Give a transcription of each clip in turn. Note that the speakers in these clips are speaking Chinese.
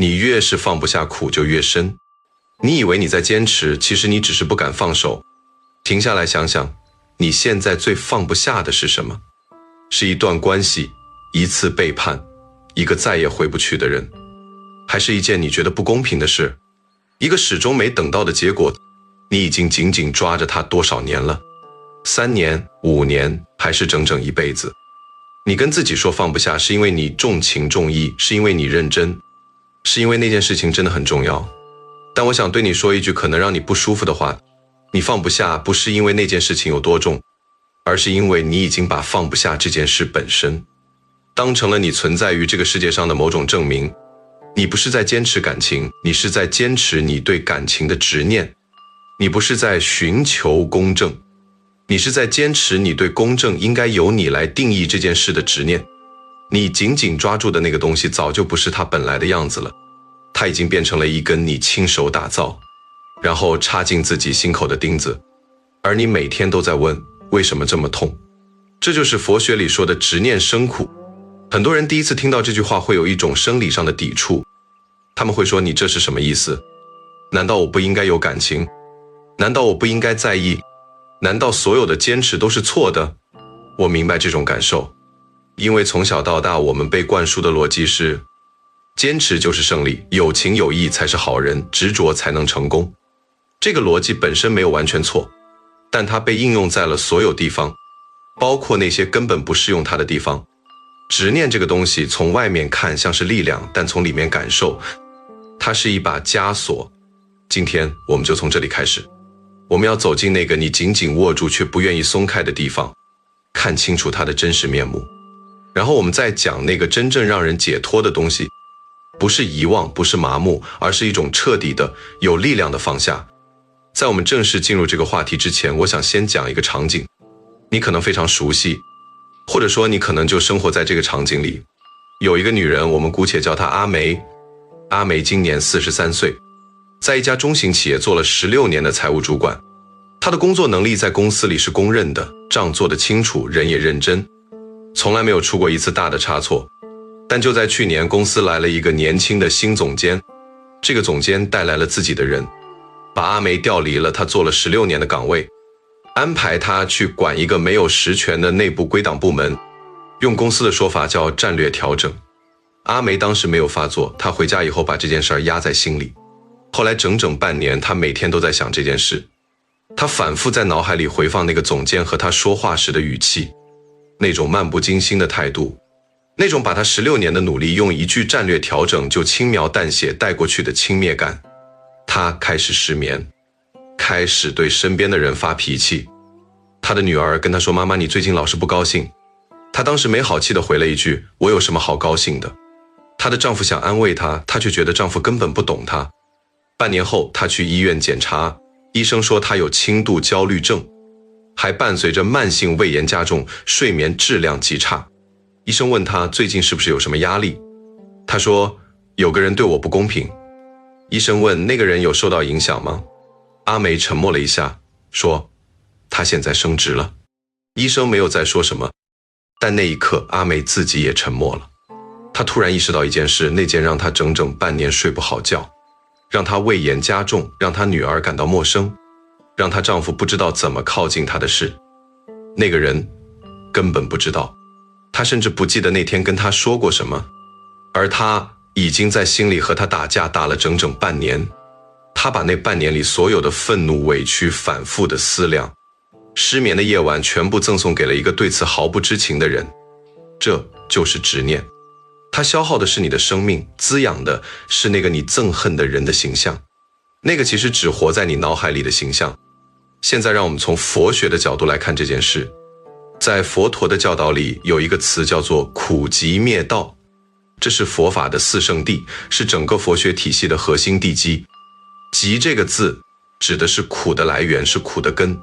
你越是放不下苦就越深。你以为你在坚持，其实你只是不敢放手。停下来想想，你现在最放不下的是什么？是一段关系，一次背叛，一个再也回不去的人，还是一件你觉得不公平的事，一个始终没等到的结果？你已经紧紧抓着它多少年了？3年、5年，还是整整一辈子？你跟自己说放不下，是因为你重情重义，是因为你认真，是因为那件事情真的很重要。但我想对你说一句可能让你不舒服的话，你放不下不是因为那件事情有多重，而是因为你已经把放不下这件事本身当成了你存在于这个世界上的某种证明。你不是在坚持感情，你是在坚持你对感情的执念。你不是在寻求公正，你是在坚持你对公正应该由你来定义这件事的执念。你紧紧抓住的那个东西早就不是它本来的样子了，它已经变成了一根你亲手打造，然后插进自己心口的钉子，而你每天都在问为什么这么痛。这就是佛学里说的执念生苦。很多人第一次听到这句话会有一种生理上的抵触，他们会说你这是什么意思？难道我不应该有感情？难道我不应该在意？难道所有的坚持都是错的？我明白这种感受，因为从小到大我们被灌输的逻辑是坚持就是胜利，有情有义才是好人，执着才能成功。这个逻辑本身没有完全错，但它被应用在了所有地方，包括那些根本不适用它的地方。执念这个东西从外面看像是力量，但从里面感受它是一把枷锁。今天我们就从这里开始，我们要走进那个你紧紧握住却不愿意松开的地方，看清楚它的真实面目。然后我们再讲那个真正让人解脱的东西，不是遗忘，不是麻木，而是一种彻底的有力量的放下。在我们正式进入这个话题之前，我想先讲一个场景，你可能非常熟悉，或者说你可能就生活在这个场景里。有一个女人，我们姑且叫她阿梅。阿梅今年43岁，在一家中型企业做了16年的财务主管。她的工作能力在公司里是公认的，账做得清楚，人也认真，从来没有出过一次大的差错。但就在去年，公司来了一个年轻的新总监，这个总监带来了自己的人，把阿梅调离了她做了16年的岗位，安排她去管一个没有实权的内部归档部门，用公司的说法叫战略调整。阿梅当时没有发作，她回家以后把这件事压在心里。后来整整半年，她每天都在想这件事，她反复在脑海里回放那个总监和她说话时的语气，那种漫不经心的态度，那种把她16年的努力用一句战略调整就轻描淡写带过去的轻蔑感。她开始失眠，开始对身边的人发脾气。她的女儿跟她说，妈妈，你最近老是不高兴。她当时没好气地回了一句，我有什么好高兴的？她的丈夫想安慰她，她却觉得丈夫根本不懂她。半年后，她去医院检查，医生说她有轻度焦虑症，还伴随着慢性胃炎加重，睡眠质量极差。医生问她最近是不是有什么压力，她说有个人对我不公平。医生问那个人有受到影响吗？阿梅沉默了一下，说她现在升职了。医生没有再说什么，但那一刻阿梅自己也沉默了。她突然意识到一件事，那件让她整整半年睡不好觉，让她胃炎加重，让她女儿感到陌生，让她丈夫不知道怎么靠近她的事。那个人根本不知道，她甚至不记得那天跟她说过什么，而她已经在心里和她打架打了整整半年。她把那半年里所有的愤怒委屈反复的思量，失眠的夜晚全部赠送给了一个对此毫不知情的人。这就是执念，它消耗的是你的生命，滋养的是那个你憎恨的人的形象，那个其实只活在你脑海里的形象。现在让我们从佛学的角度来看这件事。在佛陀的教导里有一个词叫做苦集灭道，这是佛法的四圣谛，是整个佛学体系的核心地基。集这个字指的是苦的来源，是苦的根。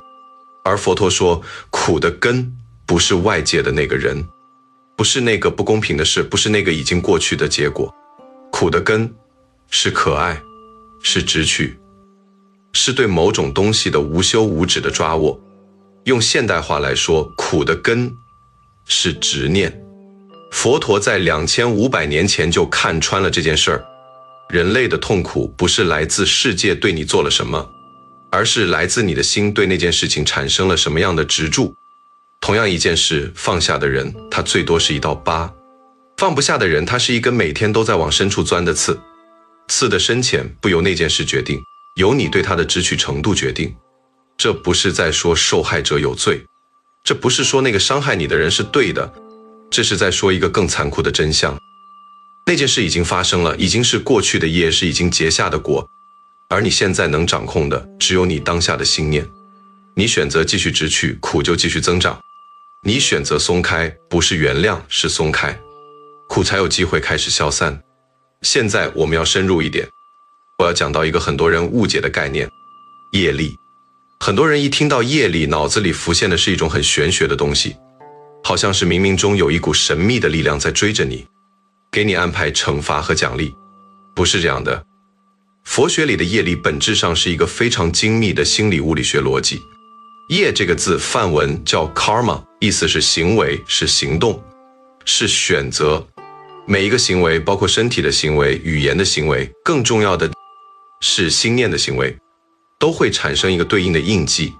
而佛陀说，苦的根不是外界的那个人，不是那个不公平的事，不是那个已经过去的结果。苦的根是可爱，是执取，是对某种东西的无休无止的抓握。用现代话来说，苦的根是执念。佛陀在2500年前就看穿了这件事儿，人类的痛苦不是来自世界对你做了什么，而是来自你的心对那件事情产生了什么样的执着。同样一件事，放下的人，他最多是一道疤；放不下的人，他是一根每天都在往深处钻的刺。刺的深浅不由那件事决定，由你对他的支取程度决定。这不是在说受害者有罪，这不是说那个伤害你的人是对的，这是在说一个更残酷的真相。那件事已经发生了，已经是过去的业，是已经结下的果，而你现在能掌控的只有你当下的心念。你选择继续直取，苦就继续增长；你选择松开，不是原谅，是松开，苦才有机会开始消散。现在我们要深入一点，我要讲到一个很多人误解的概念，业力。很多人一听到业力，脑子里浮现的是一种很玄学的东西，好像是冥冥中有一股神秘的力量在追着你，给你安排惩罚和奖励。不是这样的。佛学里的业力本质上是一个非常精密的心理物理学逻辑。业这个字梵文叫 karma， 意思是行为，是行动，是选择。每一个行为，包括身体的行为、语言的行为，更重要的是心念的行为，都会产生一个对应的印记。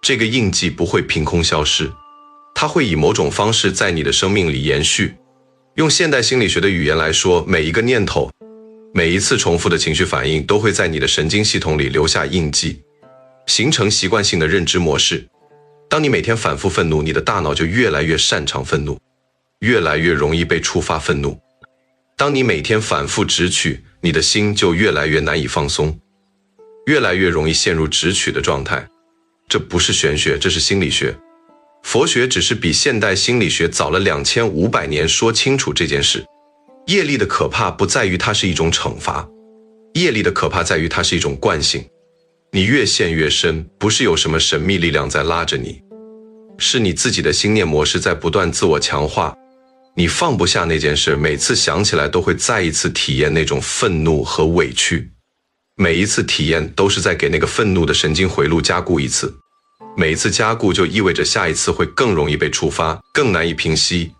这个印记不会凭空消失，它会以某种方式在你的生命里延续。用现代心理学的语言来说，每一个念头，每一次重复的情绪反应，都会在你的神经系统里留下印记，形成习惯性的认知模式。当你每天反复愤怒，你的大脑就越来越擅长愤怒，越来越容易被触发愤怒。当你每天反复直取，你的心就越来越难以放松，越来越容易陷入直取的状态。这不是玄学，这是心理学。佛学只是比现代心理学早了2500年说清楚这件事。业力的可怕不在于它是一种惩罚，业力的可怕在于它是一种惯性。你越陷越深，不是有什么神秘力量在拉着你，是你自己的心念模式在不断自我强化。你放不下那件事，每次想起来都会再一次体验那种愤怒和委屈，每一次体验都是在给那个愤怒的神经回路加固一次，每一次加固就意味着下一次会更容易被触发，更难以平息。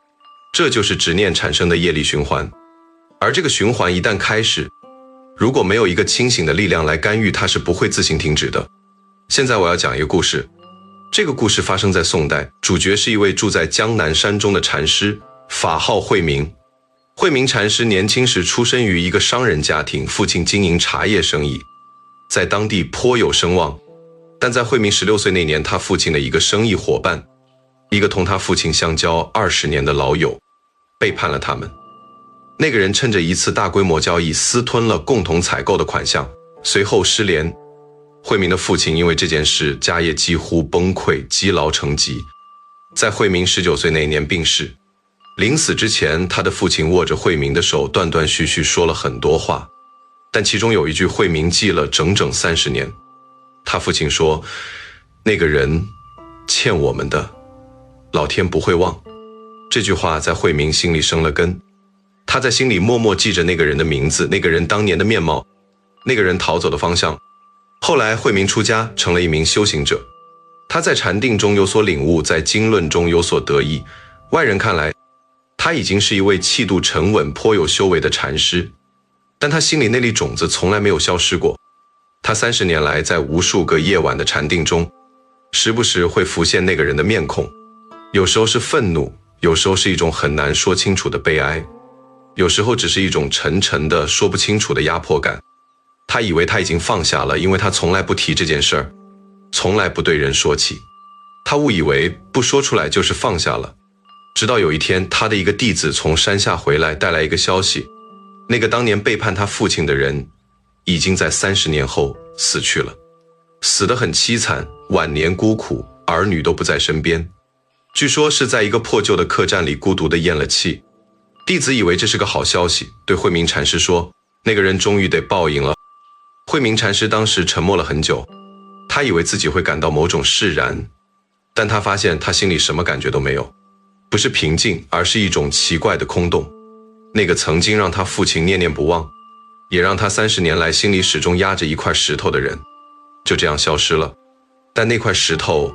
这就是执念产生的业力循环。而这个循环一旦开始，如果没有一个清醒的力量来干预，它是不会自行停止的。现在我要讲一个故事，这个故事发生在宋代，主角是一位住在江南山中的禅师，法号慧明。慧明禅师年轻时出身于一个商人家庭，父亲经营茶叶生意，在当地颇有声望。但在慧明16岁那年，他父亲的一个生意伙伴，一个同他父亲相交20年的老友，背叛了他们。那个人趁着一次大规模交易私吞了共同采购的款项，随后失联。慧明的父亲因为这件事家业几乎崩溃，积劳成疾，在慧明19岁那年病逝。临死之前，他的父亲握着慧明的手，断断续续说了很多话，但其中有一句慧明记了整整30年。他父亲说，那个人欠我们的，老天不会忘。这句话在慧明心里生了根，他在心里默默记着那个人的名字，那个人当年的面貌，那个人逃走的方向。后来慧明出家，成了一名修行者，他在禅定中有所领悟，在经论中有所得益。外人看来，他已经是一位气度沉稳、颇有修为的禅师，但他心里那粒种子从来没有消失过。他30年来在无数个夜晚的禅定中，时不时会浮现那个人的面孔，有时候是愤怒，有时候是一种很难说清楚的悲哀，有时候只是一种沉沉的说不清楚的压迫感。他以为他已经放下了，因为他从来不提这件事儿，从来不对人说起。他误以为不说出来就是放下了。直到有一天，他的一个弟子从山下回来，带来一个消息，那个当年背叛他父亲的人已经在30年后死去了，死得很凄惨，晚年孤苦，儿女都不在身边，据说是在一个破旧的客栈里孤独地咽了气。弟子以为这是个好消息，对慧明禅师说，那个人终于得报应了。慧明禅师当时沉默了很久，他以为自己会感到某种释然，但他发现他心里什么感觉都没有，不是平静，而是一种奇怪的空洞。那个曾经让他父亲念念不忘，也让他30年来心里始终压着一块石头的人，就这样消失了。但那块石头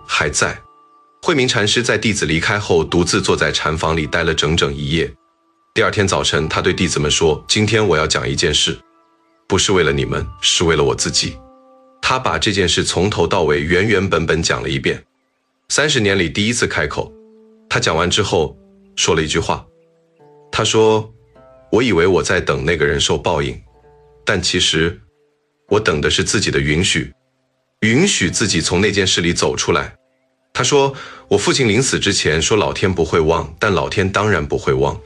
还在。慧明禅师在弟子离开后，独自坐在禅房里待了整整1夜。第二天早晨，他对弟子们说，今天我要讲一件事，不是为了你们，是为了我自己。他把这件事从头到尾原原本本讲了一遍，30年里第一次开口。他讲完之后说了一句话，他说，我以为我在等那个人受报应，但其实我等的是自己的允许，允许自己从那件事里走出来。他说，我父亲临死之前说老天不会忘，但老天当然不会忘，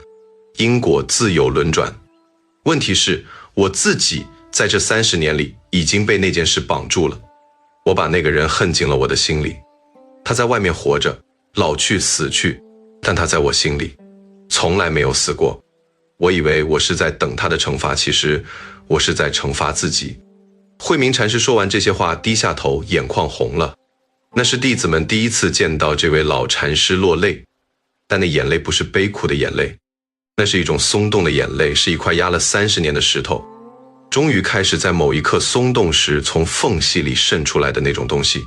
因果自有轮转。问题是我自己在这30年里已经被那件事绑住了，我把那个人恨进了我的心里。他在外面活着，老去死去，但他在我心里从来没有死过。我以为我是在等他的惩罚，其实我是在惩罚自己。慧明禅师说完这些话，低下头，眼眶红了。那是弟子们第一次见到这位老禅师落泪，但那眼泪不是悲苦的眼泪，那是一种松动的眼泪，是一块压了30年的石头，终于开始在某一刻松动时从缝隙里渗出来的那种东西。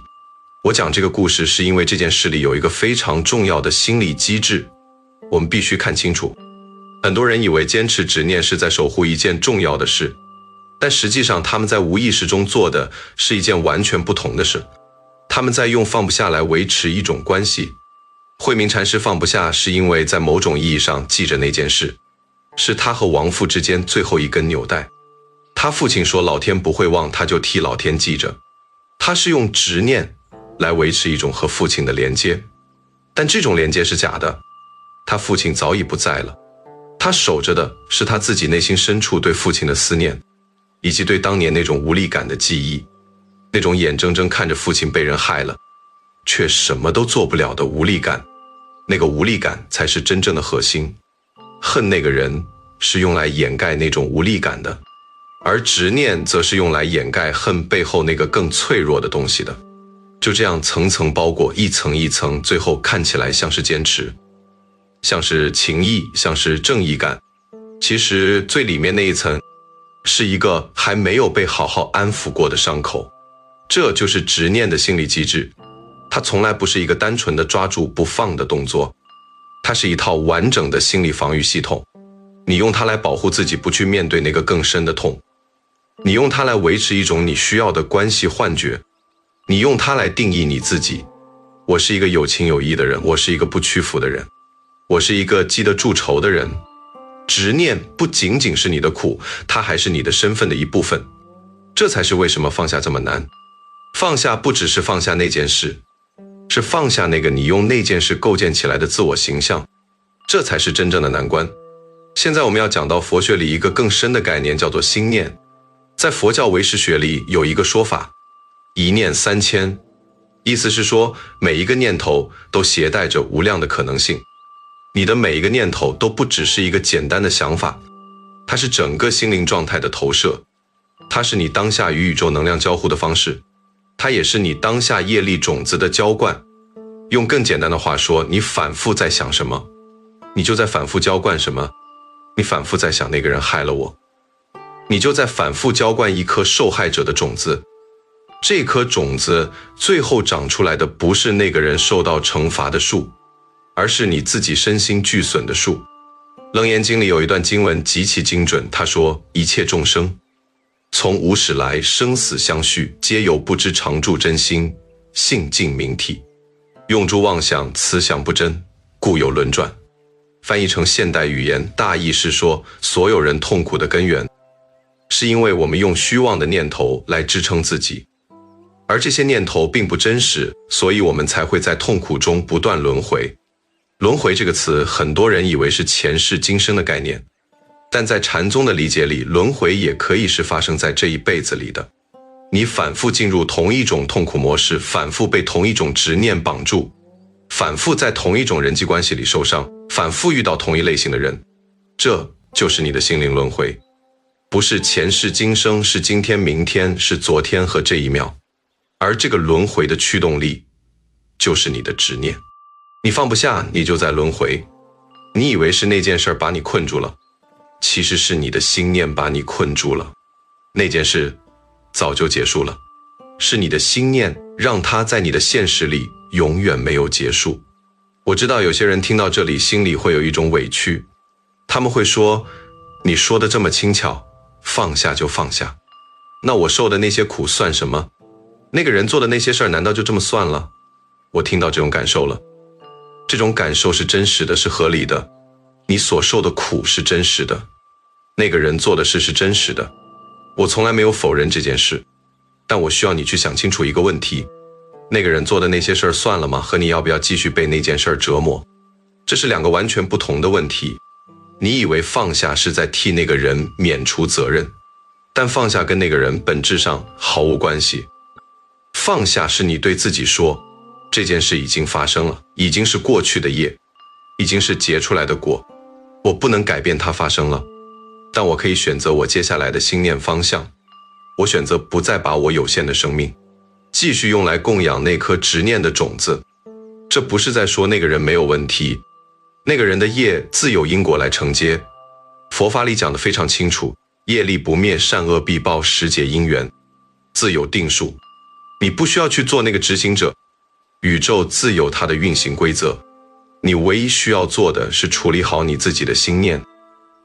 我讲这个故事是因为这件事里有一个非常重要的心理机制，我们必须看清楚。很多人以为坚持执念是在守护一件重要的事，但实际上他们在无意识中做的是一件完全不同的事。他们在用放不下来维持一种关系。慧明禅师放不下是因为在某种意义上记着那件事，是他和亡父之间最后一根纽带。他父亲说老天不会忘，他就替老天记着。他是用执念来维持一种和父亲的连接，但这种连接是假的，他父亲早已不在了。他守着的是他自己内心深处对父亲的思念，以及对当年那种无力感的记忆，那种眼睁睁看着父亲被人害了，却什么都做不了的无力感。那个无力感才是真正的核心。恨那个人是用来掩盖那种无力感的，而执念则是用来掩盖恨背后那个更脆弱的东西的。就这样层层包裹，一层一层，最后看起来像是坚持，像是情义，像是正义感。其实最里面那一层是一个还没有被好好安抚过的伤口。这就是执念的心理机制，它从来不是一个单纯的抓住不放的动作，它是一套完整的心理防御系统。你用它来保护自己不去面对那个更深的痛，你用它来维持一种你需要的关系幻觉，你用它来定义你自己。我是一个有情有义的人，我是一个不屈服的人，我是一个记得住仇的人。执念不仅仅是你的苦，它还是你的身份的一部分。这才是为什么放下这么难。放下不只是放下那件事，是放下那个你用那件事构建起来的自我形象，这才是真正的难关。现在我们要讲到佛学里一个更深的概念，叫做心念。在佛教唯识学里有一个说法，一念三千，意思是说每一个念头都携带着无量的可能性。你的每一个念头都不只是一个简单的想法，它是整个心灵状态的投射，它是你当下与宇宙能量交互的方式，它也是你当下业力种子的浇灌。用更简单的话说，你反复在想什么，你就在反复浇灌什么。你反复在想那个人害了我，你就在反复浇灌一颗受害者的种子。这颗种子最后长出来的不是那个人受到惩罚的树，而是你自己身心俱损的树。楞严经里有一段经文极其精准，他说，一切众生从无始来，生死相续，皆由不知常住真心，性净明体，用诸妄想，此想不真，故有轮转。翻译成现代语言，大意是说，所有人痛苦的根源是因为我们用虚妄的念头来支撑自己，而这些念头并不真实，所以我们才会在痛苦中不断轮回。轮回这个词，很多人以为是前世今生的概念，但在禅宗的理解里，轮回也可以是发生在这一辈子里的。你反复进入同一种痛苦模式，反复被同一种执念绑住，反复在同一种人际关系里受伤，反复遇到同一类型的人，这就是你的心灵轮回。不是前世今生，是今天明天，是昨天和这一秒。而这个轮回的驱动力就是你的执念。你放不下，你就在轮回。你以为是那件事把你困住了，其实是你的心念把你困住了。那件事早就结束了，是你的心念让它在你的现实里永远没有结束。我知道有些人听到这里心里会有一种委屈，他们会说，你说的这么轻巧，放下就放下。那我受的那些苦算什么？那个人做的那些事儿难道就这么算了？我听到这种感受了，这种感受是真实的，是合理的。你所受的苦是真实的，那个人做的事是真实的。我从来没有否认这件事，但我需要你去想清楚一个问题，那个人做的那些事儿算了吗？和你要不要继续被那件事儿折磨，这是两个完全不同的问题。你以为放下是在替那个人免除责任，但放下跟那个人本质上毫无关系。放下是你对自己说，这件事已经发生了，已经是过去的业，已经是结出来的果，我不能改变它发生了，但我可以选择我接下来的心念方向。我选择不再把我有限的生命继续用来供养那颗执念的种子。这不是在说那个人没有问题，那个人的业自有因果来承接。佛法里讲得非常清楚，业力不灭，善恶必报，时节因缘自有定数。你不需要去做那个执行者，宇宙自有它的运行规则，你唯一需要做的是处理好你自己的心念，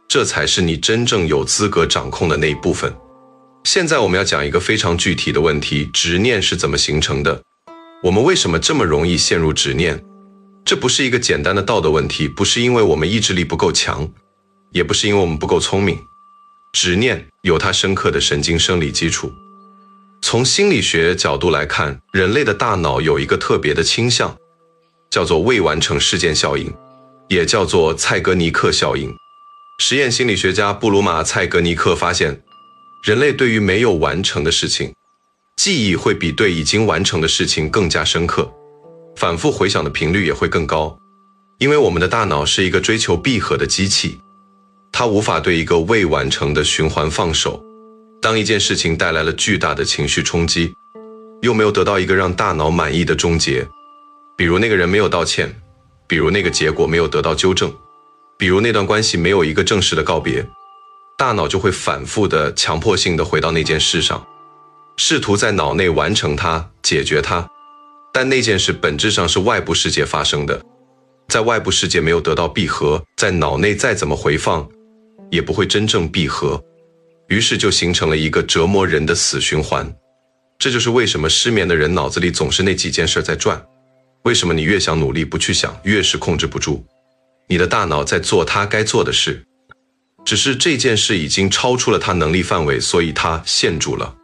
这才是你真正有资格掌控的那一部分。现在我们要讲一个非常具体的问题，执念是怎么形成的？我们为什么这么容易陷入执念？这不是一个简单的道德问题，不是因为我们意志力不够强，也不是因为我们不够聪明。执念有它深刻的神经生理基础。从心理学角度来看，人类的大脑有一个特别的倾向，叫做未完成事件效应，也叫做蔡格尼克效应。实验心理学家布鲁马·蔡格尼克发现，人类对于没有完成的事情，记忆会比对已经完成的事情更加深刻，反复回想的频率也会更高。因为我们的大脑是一个追求闭合的机器，它无法对一个未完成的循环放手。当一件事情带来了巨大的情绪冲击，又没有得到一个让大脑满意的终结，比如那个人没有道歉，比如那个结果没有得到纠正，比如那段关系没有一个正式的告别，大脑就会反复的强迫性的回到那件事上，试图在脑内完成它，解决它。但那件事本质上是外部世界发生的，在外部世界没有得到闭合，在脑内再怎么回放也不会真正闭合，于是就形成了一个折磨人的死循环。这就是为什么失眠的人脑子里总是那几件事在转，为什么你越想努力不去想，越是控制不住。你的大脑在做它该做的事，只是这件事已经超出了它能力范围，所以它陷住了。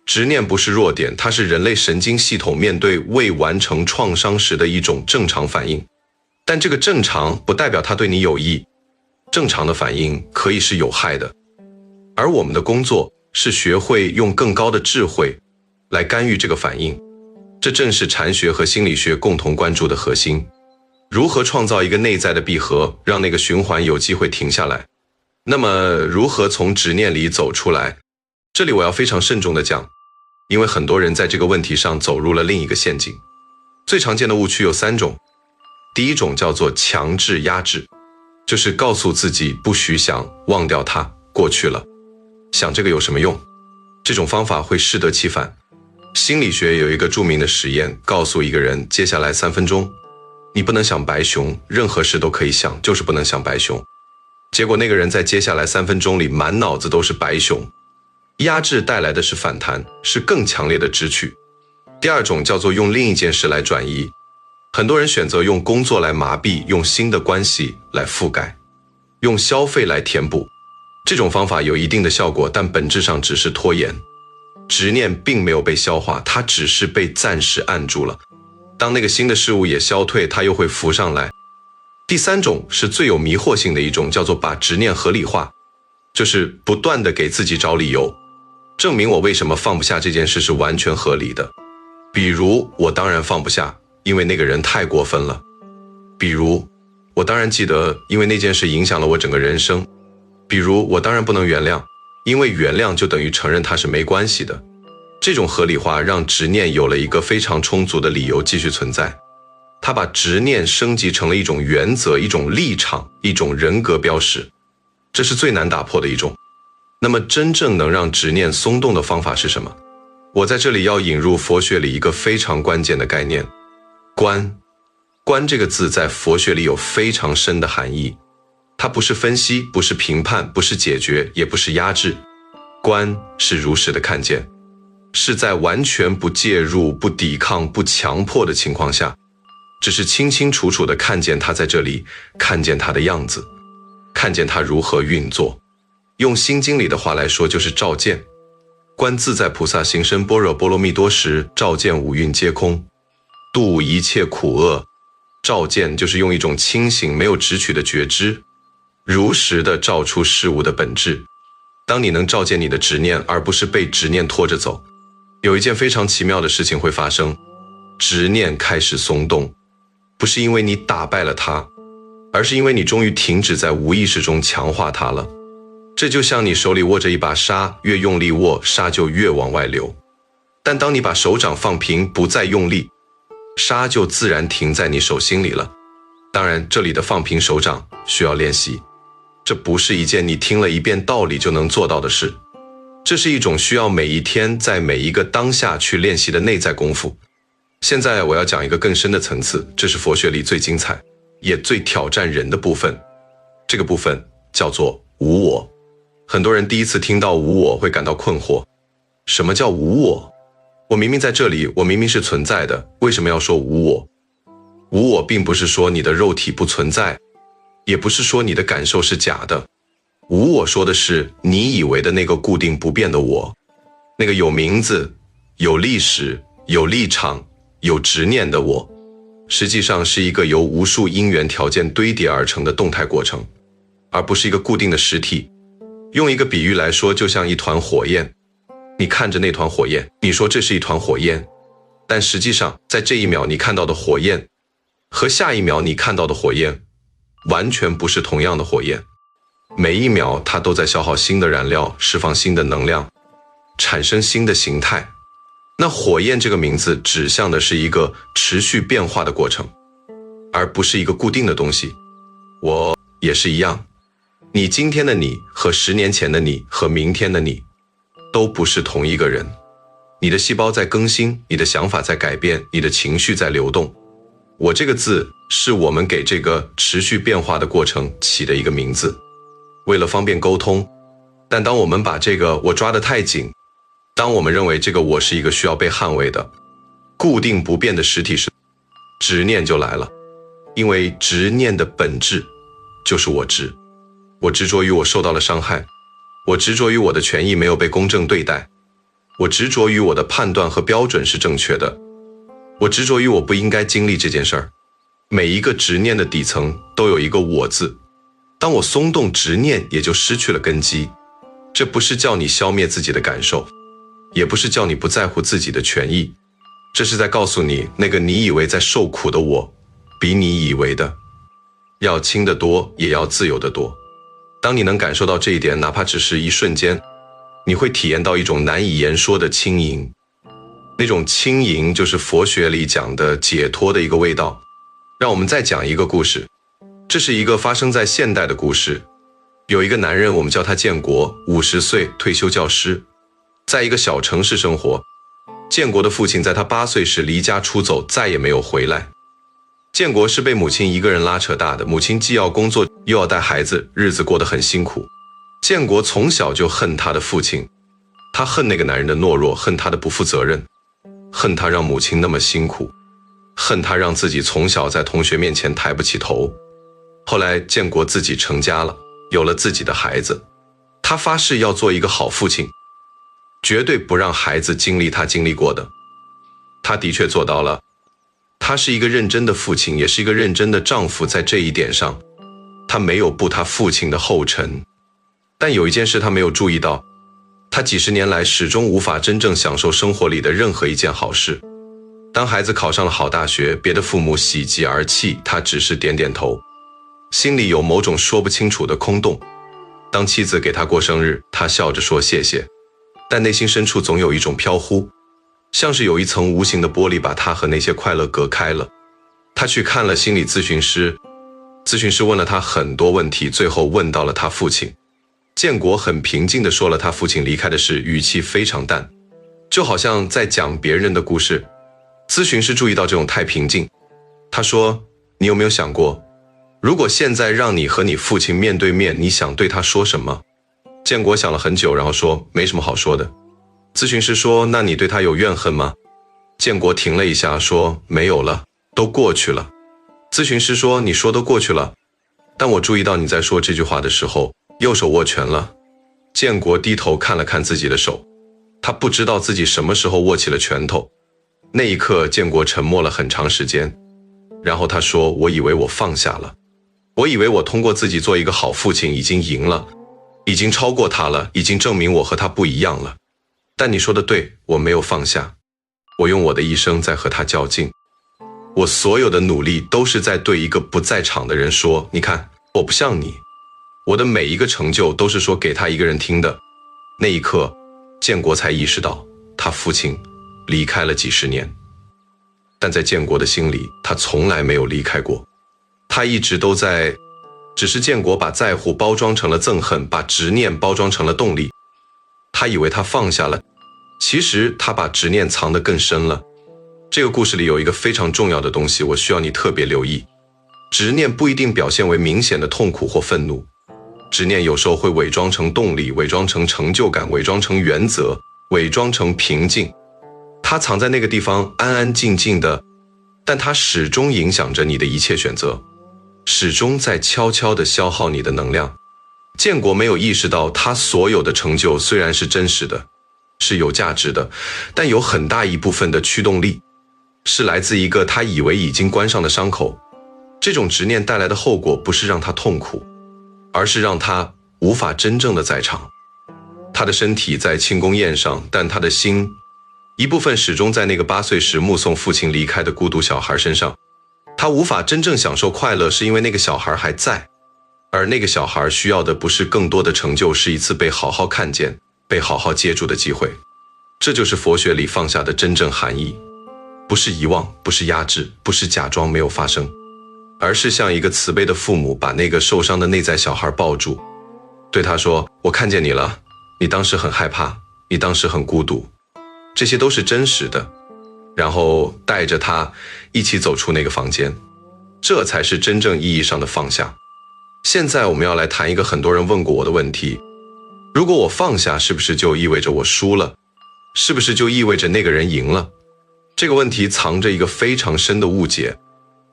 执念不是弱点，它是人类神经系统面对未完成创伤时的一种正常反应。但这个正常不代表它对你有益，正常的反应可以是有害的。而我们的工作是学会用更高的智慧来干预这个反应，这正是禅学和心理学共同关注的核心。如何创造一个内在的闭合，让那个循环有机会停下来？那么如何从执念里走出来？这里我要非常慎重地讲，因为很多人在这个问题上走入了另一个陷阱。最常见的误区有3种。第一种叫做强制压制，就是告诉自己不许想，忘掉它，过去了，想这个有什么用？这种方法会适得其反。心理学有一个著名的实验，告诉一个人接下来3分钟你不能想白熊，任何事都可以想，就是不能想白熊。结果那个人在接下来3分钟里满脑子都是白熊。压制带来的是反弹，是更强烈的支取。第二种叫做用另一件事来转移，很多人选择用工作来麻痹，用新的关系来覆盖，用消费来填补。这种方法有一定的效果，但本质上只是拖延。执念并没有被消化，它只是被暂时按住了。当那个新的事物也消退，它又会浮上来。第3种是最有迷惑性的一种，叫做把执念合理化，就是不断的给自己找理由，证明我为什么放不下这件事是完全合理的。比如我当然放不下，因为那个人太过分了。比如我当然记得，因为那件事影响了我整个人生。比如我当然不能原谅，因为原谅就等于承认它是没关系的。这种合理化让执念有了一个非常充足的理由继续存在，它把执念升级成了一种原则，一种立场，一种人格标识，这是最难打破的一种。那么真正能让执念松动的方法是什么？我在这里要引入佛学里一个非常关键的概念，观。观这个字在佛学里有非常深的含义，它不是分析，不是评判，不是解决，也不是压制。观是如实的看见，是在完全不介入、不抵抗、不强迫的情况下，只是清清楚楚地看见它在这里，看见它的样子，看见它如何运作。用心经里的话来说，就是照见。观自在菩萨行深般若波罗蜜多时，照见五蕴皆空，度一切苦厄。照见就是用一种清醒没有直取的觉知，如实地照出事物的本质。当你能照见你的执念，而不是被执念拖着走，有一件非常奇妙的事情会发生，执念开始松动，不是因为你打败了它，而是因为你终于停止在无意识中强化它了。这就像你手里握着一把沙，越用力握，沙就越往外流。但当你把手掌放平，不再用力，沙就自然停在你手心里了。当然，这里的放平手掌需要练习，这不是一件你听了一遍道理就能做到的事，这是一种需要每一天在每一个当下去练习的内在功夫。现在我要讲一个更深的层次，这是佛学里最精彩也最挑战人的部分，这个部分叫做无我。很多人第一次听到无我会感到困惑，什么叫无我？我明明在这里，我明明是存在的，为什么要说无我？无我并不是说你的肉体不存在，也不是说你的感受是假的。无我说的是你以为的那个固定不变的我，那个有名字、有历史、有立场、有执念的我，实际上是一个由无数因缘条件堆叠而成的动态过程，而不是一个固定的实体。用一个比喻来说，就像一团火焰，你看着那团火焰，你说这是一团火焰，但实际上在这一秒你看到的火焰和下一秒你看到的火焰完全不是同样的火焰，每一秒它都在消耗新的燃料，释放新的能量，产生新的形态。那火焰这个名字指向的是一个持续变化的过程，而不是一个固定的东西。我也是一样，你今天的你和10年前的你和明天的你都不是同一个人。你的细胞在更新，你的想法在改变，你的情绪在流动。我这个字是我们给这个持续变化的过程起的一个名字，为了方便沟通。但当我们把这个我抓得太紧，当我们认为这个我是一个需要被捍卫的固定不变的实体时，执念就来了。因为执念的本质就是我执，我执着于我受到了伤害，我执着于我的权益没有被公正对待，我执着于我的判断和标准是正确的，我执着于我不应该经历这件事儿。每一个执念的底层都有一个我字，当我松动执念，也就失去了根基。这不是叫你消灭自己的感受，也不是叫你不在乎自己的权益，这是在告诉你，那个你以为在受苦的我，比你以为的要轻得多，也要自由得多。当你能感受到这一点，哪怕只是一瞬间，你会体验到一种难以言说的轻盈。那种轻盈就是佛学里讲的解脱的一个味道。让我们再讲一个故事，这是一个发生在现代的故事。有一个男人，我们叫他建国，50岁，退休教师，在一个小城市生活。建国的父亲在他8岁时离家出走，再也没有回来。建国是被母亲一个人拉扯大的，母亲既要工作又要带孩子，日子过得很辛苦。建国从小就恨他的父亲，他恨那个男人的懦弱，恨他的不负责任，恨他让母亲那么辛苦，恨他让自己从小在同学面前抬不起头。后来建国自己成家了，有了自己的孩子，他发誓要做一个好父亲，绝对不让孩子经历他经历过的。他的确做到了，他是一个认真的父亲，也是一个认真的丈夫。在这一点上，他没有步他父亲的后尘。但有一件事他没有注意到，他几十年来始终无法真正享受生活里的任何一件好事。当孩子考上了好大学，别的父母喜极而泣，他只是点点头，心里有某种说不清楚的空洞。当妻子给他过生日，他笑着说谢谢，但内心深处总有一种飘忽，像是有一层无形的玻璃把他和那些快乐隔开了。他去看了心理咨询师，咨询师问了他很多问题，最后问到了他父亲。建国很平静地说了他父亲离开的事，语气非常淡，就好像在讲别人的故事。咨询师注意到这种太平静，他说，你有没有想过，如果现在让你和你父亲面对面，你想对他说什么？建国想了很久，然后说没什么好说的。咨询师说，那你对他有怨恨吗？建国停了一下，说没有了，都过去了。咨询师说，你说都过去了，但我注意到你在说这句话的时候，右手握拳了。建国低头看了看自己的手，他不知道自己什么时候握起了拳头。那一刻，建国沉默了很长时间，然后他说，我以为我放下了，我以为我通过自己做一个好父亲已经赢了，已经超过他了，已经证明我和他不一样了。但你说的对，我没有放下，我用我的一生在和他较劲，我所有的努力都是在对一个不在场的人说，你看，我不像你，我的每一个成就都是说给他一个人听的。那一刻，建国才意识到，他父亲离开了几十年，但在建国的心里，他从来没有离开过，他一直都在，只是建国把在乎包装成了憎恨，把执念包装成了动力。他以为他放下了，其实他把执念藏得更深了。这个故事里有一个非常重要的东西，我需要你特别留意。执念不一定表现为明显的痛苦或愤怒，执念有时候会伪装成动力，伪装成成就感，伪装成原则，伪装成平静。它藏在那个地方安安静静的，但它始终影响着你的一切选择，始终在悄悄地消耗你的能量。建国没有意识到，他所有的成就虽然是真实的，是有价值的，但有很大一部分的驱动力是来自一个他以为已经关上的伤口。这种执念带来的后果不是让他痛苦，而是让他无法真正的在场。他的身体在庆功宴上，但他的心一部分始终在那个8岁时目送父亲离开的孤独小孩身上。他无法真正享受快乐，是因为那个小孩还在，而那个小孩需要的不是更多的成就，是一次被好好看见，被好好接住的机会。这就是佛学里放下的真正含义，不是遗忘，不是压制，不是假装没有发生，而是像一个慈悲的父母把那个受伤的内在小孩抱住，对他说，我看见你了，你当时很害怕，你当时很孤独，这些都是真实的，然后带着他一起走出那个房间。这才是真正意义上的放下。现在我们要来谈一个很多人问过我的问题，如果我放下，是不是就意味着我输了？是不是就意味着那个人赢了？这个问题藏着一个非常深的误解，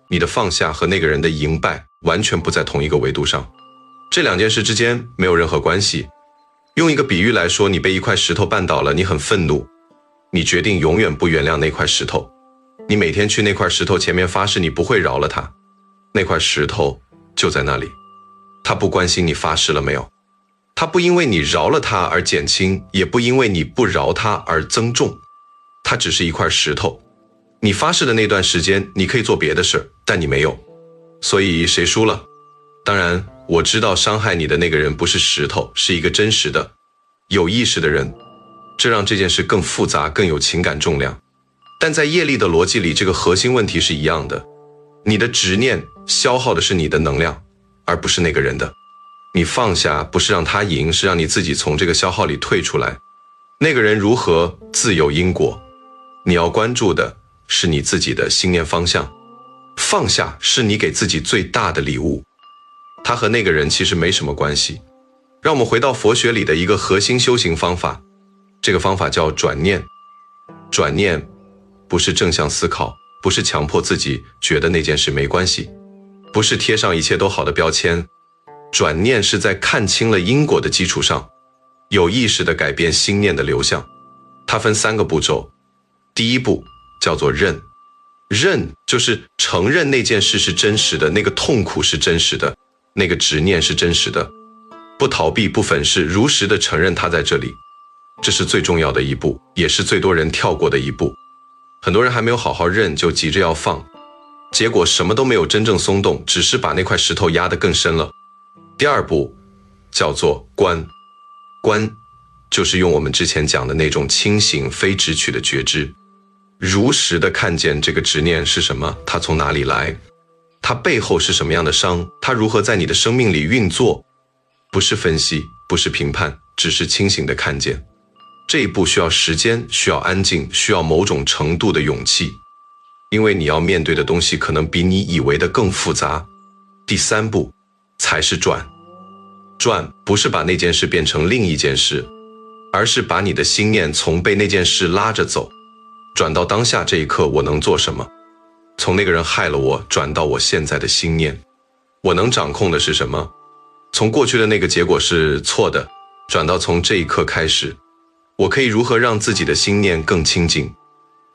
你的放下和那个人的赢败完全不在同一个维度上，这两件事之间没有任何关系。用一个比喻来说，你被一块石头绊倒了，你很愤怒，你决定永远不原谅那块石头，你每天去那块石头前面发誓你不会饶了它，那块石头就在那里，他不关心你发誓了没有，他不因为你饶了他而减轻，也不因为你不饶他而增重，他只是一块石头。你发誓的那段时间你可以做别的事，但你没有，所以谁输了？当然我知道伤害你的那个人不是石头，是一个真实的有意识的人，这让这件事更复杂，更有情感重量。但在业力的逻辑里，这个核心问题是一样的，你的执念消耗的是你的能量，而不是那个人的。你放下不是让他赢，是让你自己从这个消耗里退出来。那个人如何自有因果，你要关注的是你自己的心念方向。放下是你给自己最大的礼物，他和那个人其实没什么关系。让我们回到佛学里的一个核心修行方法，这个方法叫转念。转念不是正向思考，不是强迫自己觉得那件事没关系，不是贴上一切都好的标签。转念是在看清了因果的基础上，有意识地改变心念的流向。它分3个步骤。第一步叫做认，认就是承认那件事是真实的，那个痛苦是真实的，那个执念是真实的，不逃避，不粉饰，如实地承认它在这里。这是最重要的一步，也是最多人跳过的一步。很多人还没有好好认，就急着要放，结果什么都没有真正松动，只是把那块石头压得更深了。第二步叫做观，观就是用我们之前讲的那种清醒非直取的觉知，如实的看见这个执念是什么，它从哪里来，它背后是什么样的伤，它如何在你的生命里运作。不是分析，不是评判，只是清醒的看见。这一步需要时间，需要安静，需要某种程度的勇气，因为你要面对的东西可能比你以为的更复杂。第3步才是转。转不是把那件事变成另一件事，而是把你的心念从被那件事拉着走，转到当下这一刻我能做什么，从那个人害了我转到我现在的心念，我能掌控的是什么，从过去的那个结果是错的，转到从这一刻开始我可以如何让自己的心念更清净。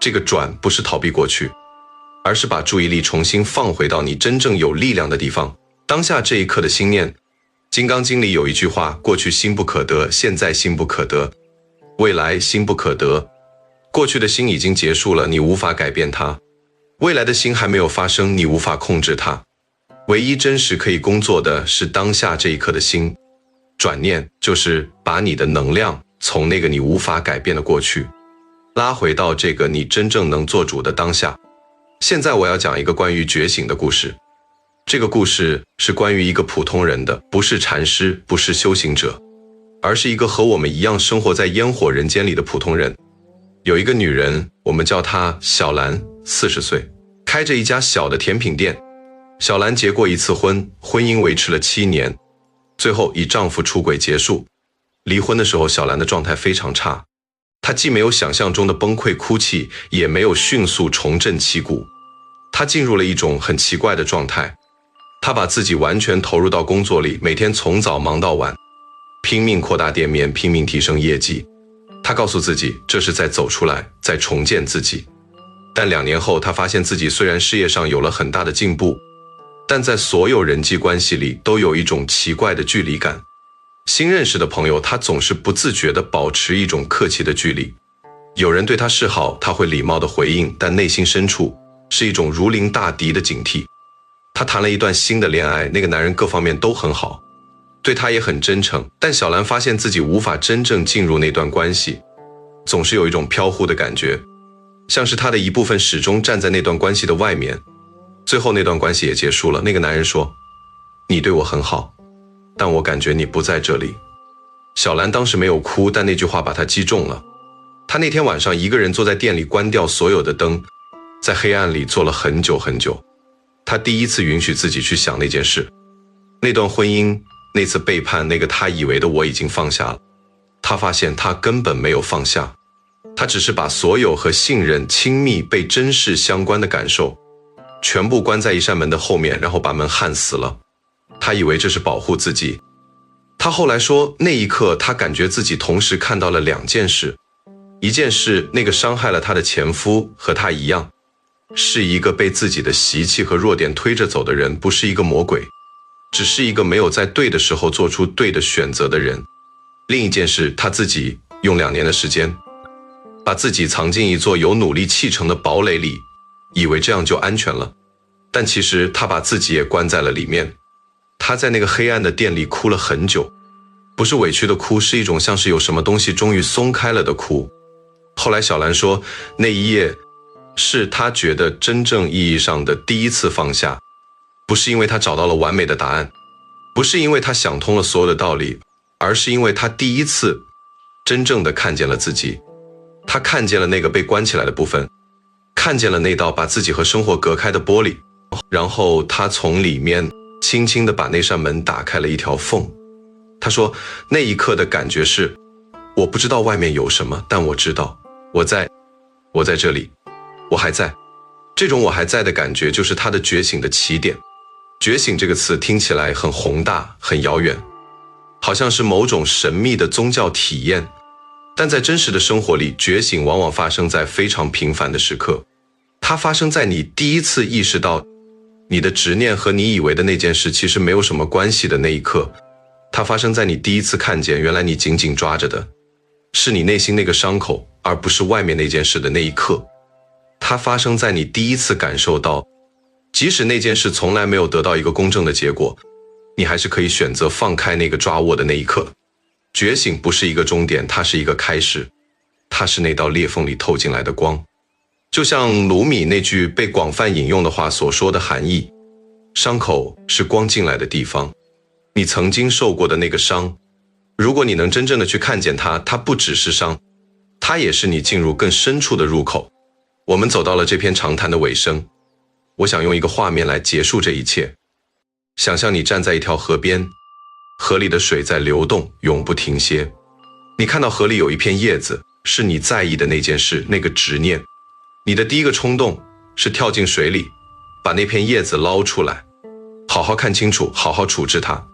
这个转不是逃避过去，而是把注意力重新放回到你真正有力量的地方，当下这一刻的心念。金刚经里有一句话，过去心不可得，现在心不可得，未来心不可得。过去的心已经结束了，你无法改变它，未来的心还没有发生，你无法控制它，唯一真实可以工作的是当下这一刻的心。转念就是把你的能量从那个你无法改变的过去拉回到这个你真正能做主的当下。现在我要讲一个关于觉醒的故事，这个故事是关于一个普通人的，不是禅师，不是修行者，而是一个和我们一样生活在烟火人间里的普通人。有一个女人，我们叫她小兰，40岁，开着一家小的甜品店。小兰结过一次婚，婚姻维持了7年，最后以丈夫出轨结束。离婚的时候，小兰的状态非常差，她既没有想象中的崩溃哭泣，也没有迅速重振旗鼓，她进入了一种很奇怪的状态。他把自己完全投入到工作里，每天从早忙到晚，拼命扩大店面，拼命提升业绩。他告诉自己，这是在走出来，在重建自己。但2年后，他发现自己虽然事业上有了很大的进步，但在所有人际关系里都有一种奇怪的距离感。新认识的朋友，他总是不自觉地保持一种客气的距离。有人对他示好，他会礼貌地回应，但内心深处是一种如临大敌的警惕。他谈了一段新的恋爱，那个男人各方面都很好，对他也很真诚，但小兰发现自己无法真正进入那段关系，总是有一种飘忽的感觉，像是他的一部分始终站在那段关系的外面。最后那段关系也结束了，那个男人说，你对我很好，但我感觉你不在这里。小兰当时没有哭，但那句话把她击中了。她那天晚上一个人坐在店里，关掉所有的灯，在黑暗里坐了很久很久。他第一次允许自己去想那件事，那段婚姻，那次背叛，那个他以为的我已经放下了。他发现他根本没有放下，他只是把所有和信任、亲密、被珍视相关的感受全部关在一扇门的后面，然后把门焊死了。他以为这是保护自己。他后来说，那一刻他感觉自己同时看到了2件事，一件事，那个伤害了他的前夫和他一样，是一个被自己的习气和弱点推着走的人，不是一个魔鬼，只是一个没有在对的时候做出对的选择的人。另一件事，他自己用2年的时间把自己藏进一座有努力砌成的堡垒里，以为这样就安全了，但其实他把自己也关在了里面。他在那个黑暗的店里哭了很久，不是委屈的哭，是一种像是有什么东西终于松开了的哭。后来小兰说，那一夜是他觉得真正意义上的第一次放下，不是因为他找到了完美的答案，不是因为他想通了所有的道理，而是因为他第一次真正的看见了自己。他看见了那个被关起来的部分，看见了那道把自己和生活隔开的玻璃，然后他从里面轻轻地把那扇门打开了一条缝。他说，那一刻的感觉是，我不知道外面有什么，但我知道我在这里，我还在。这种我还在的感觉就是他的觉醒的起点。觉醒这个词听起来很宏大，很遥远，好像是某种神秘的宗教体验，但在真实的生活里，觉醒往往发生在非常平凡的时刻。它发生在你第一次意识到你的执念和你以为的那件事其实没有什么关系的那一刻。它发生在你第一次看见原来你紧紧抓着的是你内心那个伤口，而不是外面那件事的那一刻。它发生在你第一次感受到，即使那件事从来没有得到一个公正的结果，你还是可以选择放开那个抓握的那一刻。觉醒不是一个终点，它是一个开始，它是那道裂缝里透进来的光。就像鲁米那句被广泛引用的话所说的含义，伤口是光进来的地方，你曾经受过的那个伤，如果你能真正的去看见它，它不只是伤，它也是你进入更深处的入口。我们走到了这篇长谈的尾声，我想用一个画面来结束这一切。想象你站在一条河边，河里的水在流动，永不停歇。你看到河里有一片叶子，是你在意的那件事，那个执念。你的第一个冲动是跳进水里，把那片叶子捞出来，好好看清楚，好好处置它。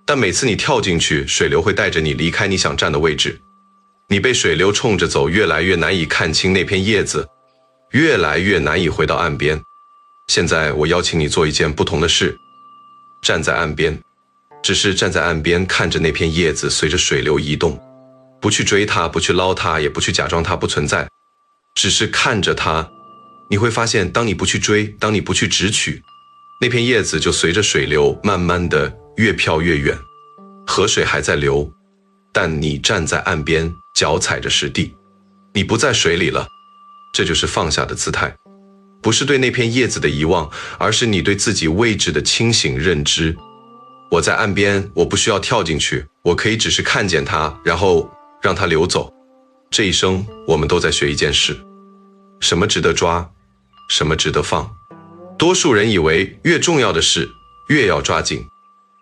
但每次你跳进去，水流会带着你离开你想站的位置，你被水流冲着走，越来越难以看清那片叶子，越来越难以回到岸边。现在我邀请你做一件不同的事，站在岸边，只是站在岸边看着那片叶子随着水流移动，不去追它，不去捞它，也不去假装它不存在，只是看着它。你会发现，当你不去追，当你不去直取，那片叶子就随着水流慢慢的越飘越远。河水还在流，但你站在岸边，脚踩着实地，你不在水里了。这就是放下的姿态，不是对那片叶子的遗忘，而是你对自己位置的清醒认知。我在岸边，我不需要跳进去，我可以只是看见它，然后让它流走。这一生我们都在学一件事，什么值得抓，什么值得放。多数人以为越重要的事越要抓紧，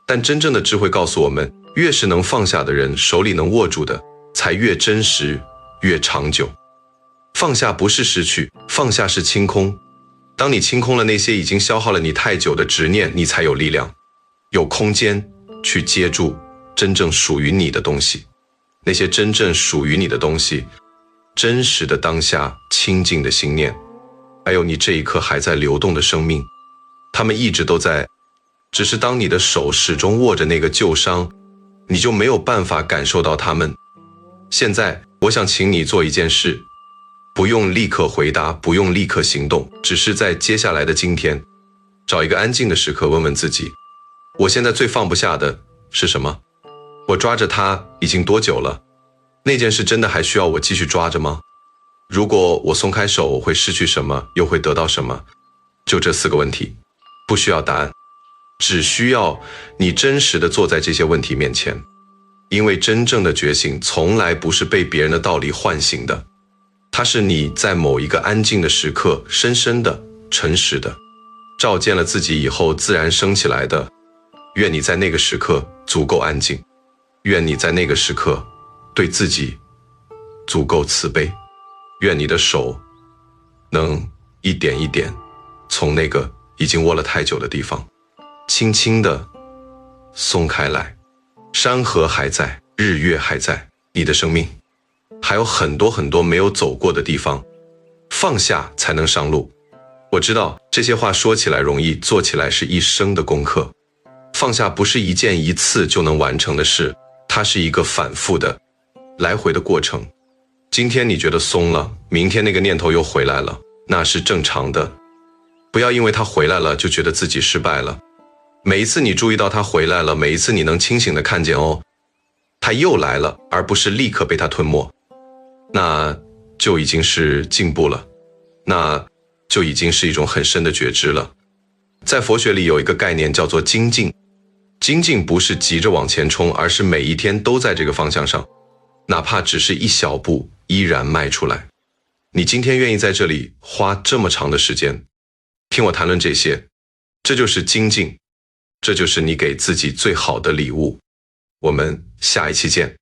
但真正的智慧告诉我们，越是能放下的人，手里能握住的才越真实，越长久。放下不是失去，放下是清空。当你清空了那些已经消耗了你太久的执念，你才有力量，有空间去接住真正属于你的东西。那些真正属于你的东西，真实的当下，清净的心念，还有你这一刻还在流动的生命，他们一直都在，只是当你的手始终握着那个旧伤，你就没有办法感受到他们。现在我想请你做一件事，不用立刻回答，不用立刻行动，只是在接下来的今天，找一个安静的时刻，问问自己，我现在最放不下的是什么？我抓着它已经多久了？那件事真的还需要我继续抓着吗？如果我松开手，我会失去什么，又会得到什么？就这4个问题，不需要答案，只需要你真实的坐在这些问题面前。因为真正的觉醒从来不是被别人的道理唤醒的，它是你在某一个安静的时刻，深深的、诚实的照见了自己以后自然升起来的。愿你在那个时刻足够安静，愿你在那个时刻对自己足够慈悲，愿你的手能一点一点从那个已经握了太久的地方轻轻地松开来。山河还在，日月还在，你的生命还有很多很多没有走过的地方，放下才能上路。我知道这些话说起来容易，做起来是一生的功课。放下不是一件一次就能完成的事，它是一个反复的来回的过程。今天你觉得松了，明天那个念头又回来了，那是正常的。不要因为它回来了就觉得自己失败了。每一次你注意到它回来了，每一次你能清醒地看见它又来了，而不是立刻被它吞没，那就已经是进步了，那就已经是一种很深的觉知了。在佛学里有一个概念叫做精进，精进不是急着往前冲，而是每一天都在这个方向上，哪怕只是一小步，依然迈出来。你今天愿意在这里花这么长的时间听我谈论这些，这就是精进，这就是你给自己最好的礼物。我们下一期见。